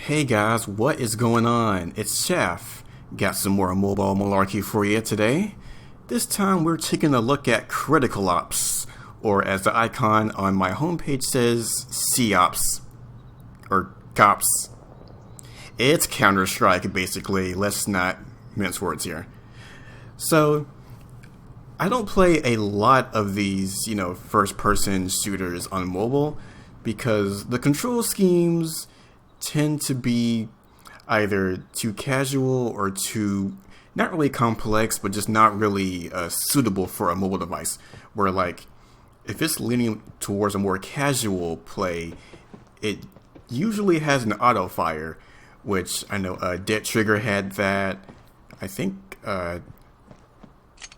Hey guys, what is going on? It's Chef. Got some more mobile malarkey for you today. This time we're taking a look at Critical Ops, or as the icon on my homepage says, COPS, or COPS. It's Counter-Strike, basically. Let's not mince words here. So, I don't play a lot of these, first-person shooters on mobile because the control schemes tend to be either too casual or too not really complex, but just not really suitable for a mobile device. Where if it's leaning towards a more casual play, it usually has an auto fire, which I know Dead Trigger had that. I think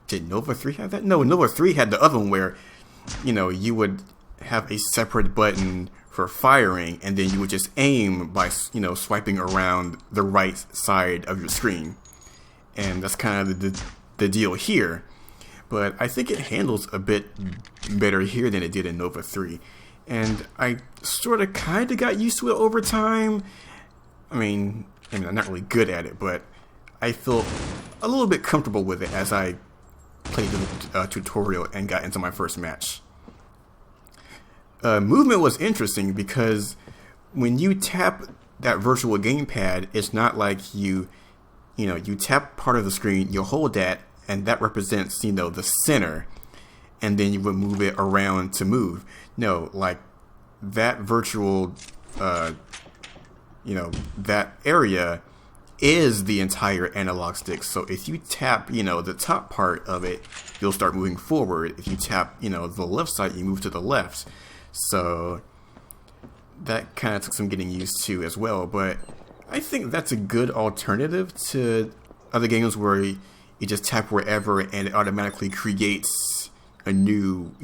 did Nova 3 have that? No, Nova 3 had the other one where you would have a separate button for firing, and then you would just aim by swiping around the right side of your screen, and that's kind of the deal here. But I think it handles a bit better here than it did in Nova 3, and I sort of kind of got used to it over time. I mean, I'm not really good at it, but I feel a little bit comfortable with it as I played the tutorial and got into my first match. Movement was interesting because when you tap that virtual gamepad, it's not like you tap part of the screen, you hold that, and that represents the center, and then you would move it around to move. No, like that virtual that area is the entire analog stick. So if you tap the top part of it, you'll start moving forward. If you tap the left side, you move to the left. So that kind of took some getting used to as well, but I think that's a good alternative to other games where you just tap wherever and it automatically creates a new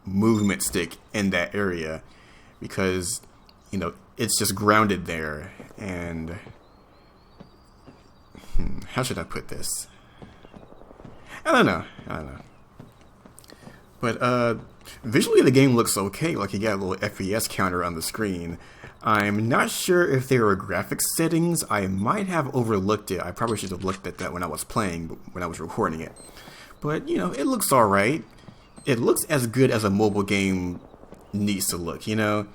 movement stick in that area, because it's just grounded there. And how should I put this? I don't know. But visually the game looks okay, like you got a little FPS counter on the screen. I'm not sure if there were graphics settings. I might have overlooked it. I probably should have looked at that when I was playing, when I was recording it. But, it looks alright. It looks as good as a mobile game needs to look, You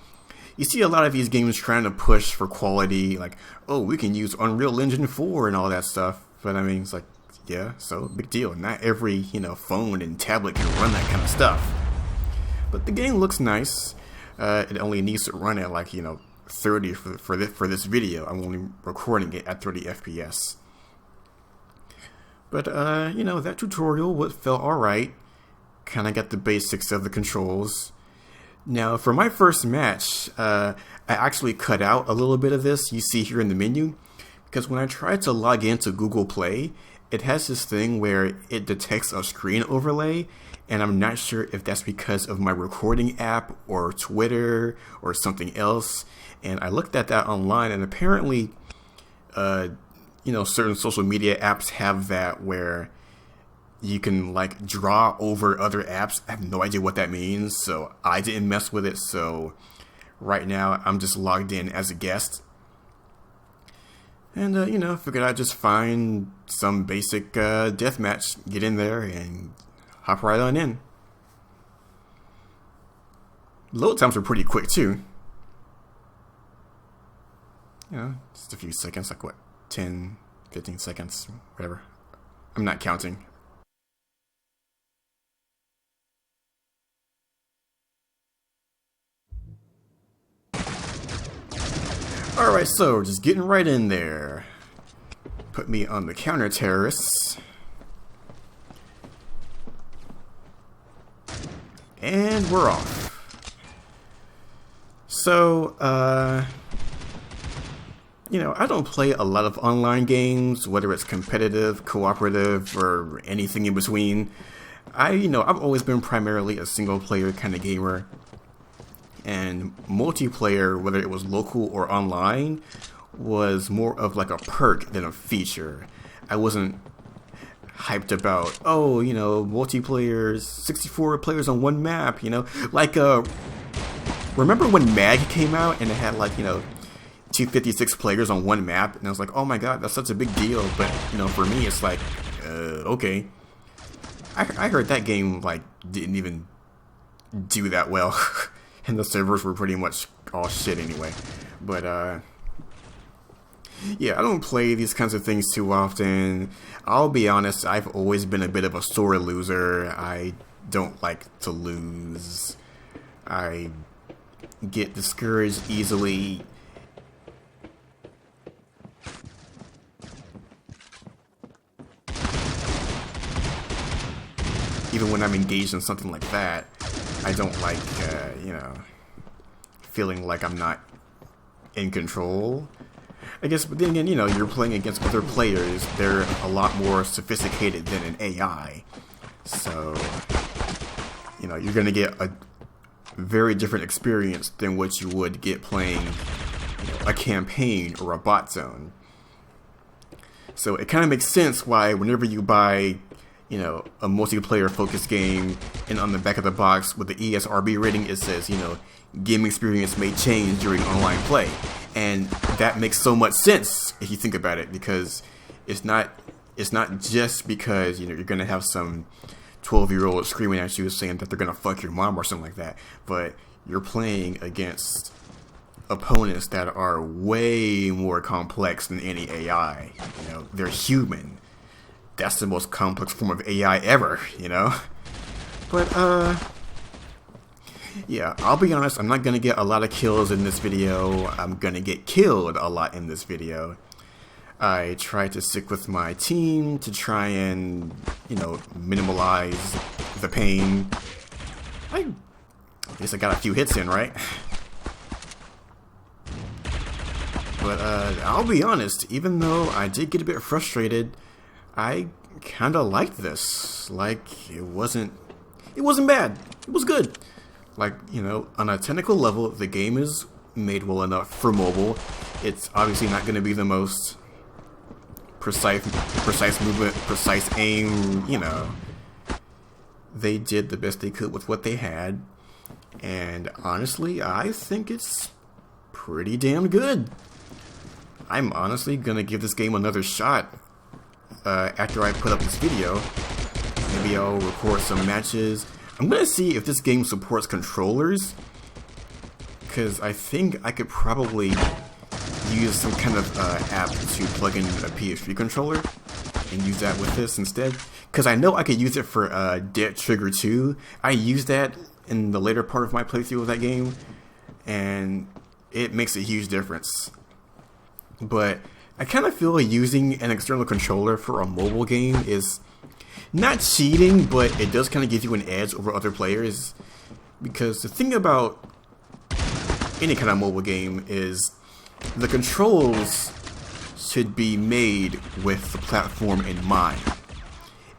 see a lot of these games trying to push for quality, like, oh, we can use Unreal Engine 4 and all that stuff. But I mean, it's like, yeah, so big deal. Not every, phone and tablet can run that kind of stuff. But the game looks nice. It only needs to run at 30 for this video. I'm only recording it at 30 FPS. But that tutorial felt alright. Kind of got the basics of the controls. Now, for my first match, I actually cut out a little bit of this you see here in the menu, because when I tried to log into Google Play, it has this thing where it detects a screen overlay, and I'm not sure if that's because of my recording app or Twitter or something else. And I looked at that online, and apparently, certain social media apps have that where you can draw over other apps. I have no idea what that means, so I didn't mess with it. So right now I'm just logged in as a guest. And, figured I'd just find some basic deathmatch, get in there, and hop right on in. Load times were pretty quick, too. Just a few seconds, 10, 15 seconds, whatever. I'm not counting. Alright, so just getting right in there. Put me on the counter-terrorists. And we're off. So, I don't play a lot of online games, whether it's competitive, cooperative, or anything in between. I've always been primarily a single-player kind of gamer. And multiplayer, whether it was local or online, was more of a perk than a feature. I wasn't hyped about, multiplayer, 64 players on one map, remember when MAG came out and it had 256 players on one map, and I was like, oh my god, that's such a big deal. But you know, for me, it's like, okay. I heard that game like didn't even do that well, and the servers were pretty much all shit anyway. But yeah, I don't play these kinds of things too often. I'll be honest, I've always been a bit of a sore loser. I don't like to lose. I get discouraged easily. Even when I'm engaged in something like that, I don't like, you know, feeling like I'm not in control. I guess, but then again, you know, you're playing against other players. They're a lot more sophisticated than an AI. So, you know, you're going to get a very different experience than what you would get playing, you know, a campaign or a bot zone. So it kind of makes sense why whenever you buy, you know, a multiplayer focused game, and on the back of the box with the ESRB rating, it says, you know, game experience may change during online play. And that makes so much sense if you think about it, because it's not just because, you know, you're gonna have some 12-year-old screaming at you saying that they're gonna fuck your mom or something like that, but you're playing against opponents that are way more complex than any AI. You know, they're human. That's the most complex form of AI ever, you know? But, yeah, I'll be honest, I'm not gonna get a lot of kills in this video. I'm gonna get killed a lot in this video. I tried to stick with my team to try and, you know, minimalize the pain. I guess I got a few hits in, right? But, I'll be honest, even though I did get a bit frustrated, I kinda liked this. Like, it wasn't bad. It was good. Like, you know, on a technical level, the game is made well enough for mobile. It's obviously not going to be the most precise movement, precise aim, you know. They did the best they could with what they had. And honestly, I think it's pretty damn good. I'm honestly going to give this game another shot after I put up this video. Maybe I'll record some matches. I'm gonna see if this game supports controllers, because I think I could probably use some kind of app to plug in a PS3 controller and use that with this instead. Because I know I could use it for Dead Trigger 2. I used that in the later part of my playthrough of that game, and it makes a huge difference. But I kind of feel like using an external controller for a mobile game is not cheating, but it does kind of give you an edge over other players. Because the thing about any kind of mobile game is the controls should be made with the platform in mind.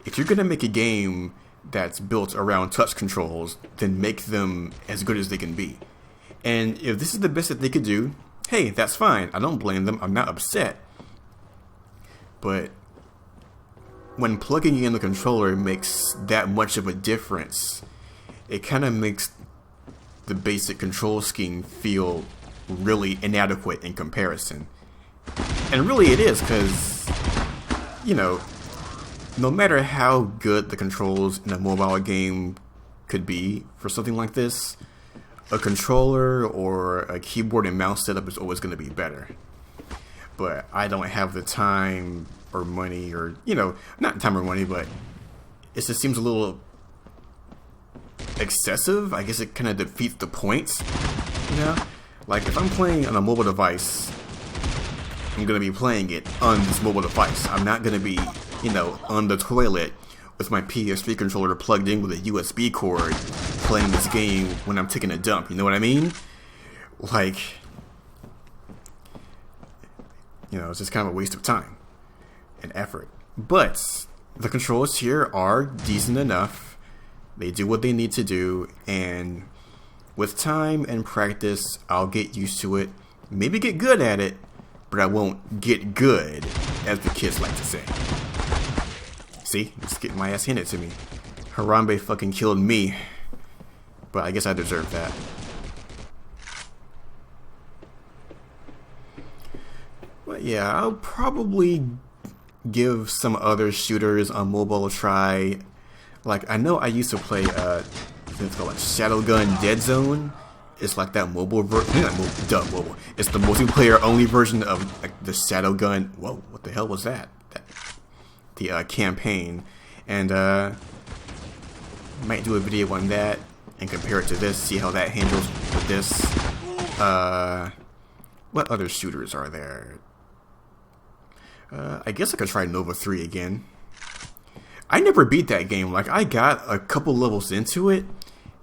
If you're going to make a game that's built around touch controls, then make them as good as they can be. And if this is the best that they could do, hey, that's fine. I don't blame them. I'm not upset. But when plugging in the controller makes that much of a difference, it kind of makes the basic control scheme feel really inadequate in comparison. And really it is, because, you know, no matter how good the controls in a mobile game could be for something like this, a controller or a keyboard and mouse setup is always going to be better. But I don't have the time or money, or, you know, not time or money, but it just seems a little excessive. I guess it kind of defeats the point, you know? Like, if I'm playing on a mobile device, I'm going to be playing it on this mobile device. I'm not going to be, you know, on the toilet with my PS3 controller plugged in with a USB cord playing this game when I'm taking a dump, you know what I mean? Like, you know, it's just kind of a waste of time and effort. But the controls here are decent enough. They do what they need to do, and with time and practice, I'll get used to it. Maybe get good at it, but I won't get good, as the kids like to say. See? Just getting my ass handed to me. Harambe fucking killed me, but I guess I deserve that. But yeah, I'll probably give some other shooters on mobile a try. Like, I know I used to play, it's called like Shadowgun Dead Zone. It's like that mobile version, mobile. It's the multiplayer only version of like the Shadowgun. Whoa, what the hell was that? The campaign, and might do a video on that and compare it to this, see how that handles with this. What other shooters are there? I guess I could try Nova 3 again. I never beat that game. Like, I got a couple levels into it,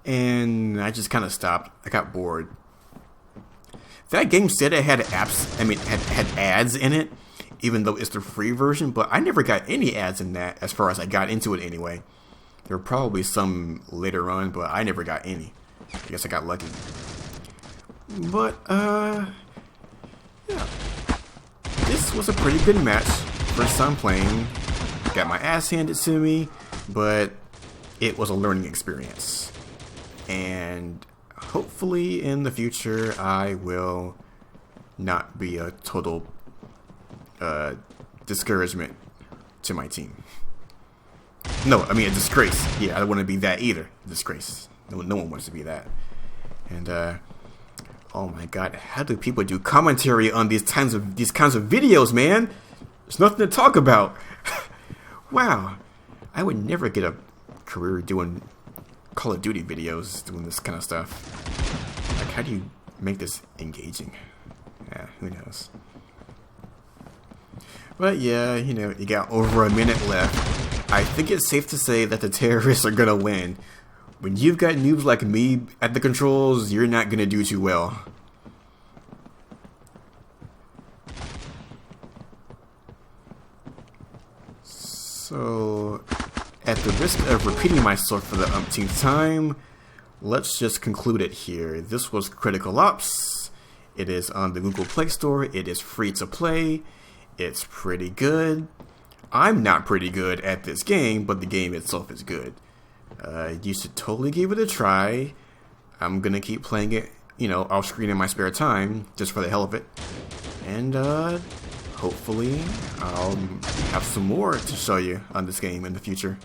and I just kind of stopped. I got bored. That game said it had apps, had ads in it, even though it's the free version, but I never got any ads in that as far as I got into it anyway. There were probably some later on, but I never got any. I guess I got lucky. But, yeah. This was a pretty good match. First time playing. Got my ass handed to me, but it was a learning experience. And hopefully in the future I will not be a total discouragement to my team. No, I mean a disgrace. Yeah, I don't want to be that either. Disgrace. No one wants to be that. And oh my god, how do people do commentary on these kinds of videos, man? There's nothing to talk about. Wow, I would never get a career doing Call of Duty videos, doing this kind of stuff. Like, how do you make this engaging? Yeah, who knows? But yeah, you know, you got over a minute left. I think it's safe to say that the terrorists are gonna win. When you've got noobs like me at the controls, you're not gonna do too well. So, at the risk of repeating myself for the umpteenth time, let's just conclude it here. This was Critical Ops. It is on the Google Play Store. It is free to play. It's pretty good. I'm not pretty good at this game, but the game itself is good. You should totally give it a try. I'm gonna keep playing it, you know, off screen in my spare time, just for the hell of it. And hopefully I'll have some more to show you on this game in the future.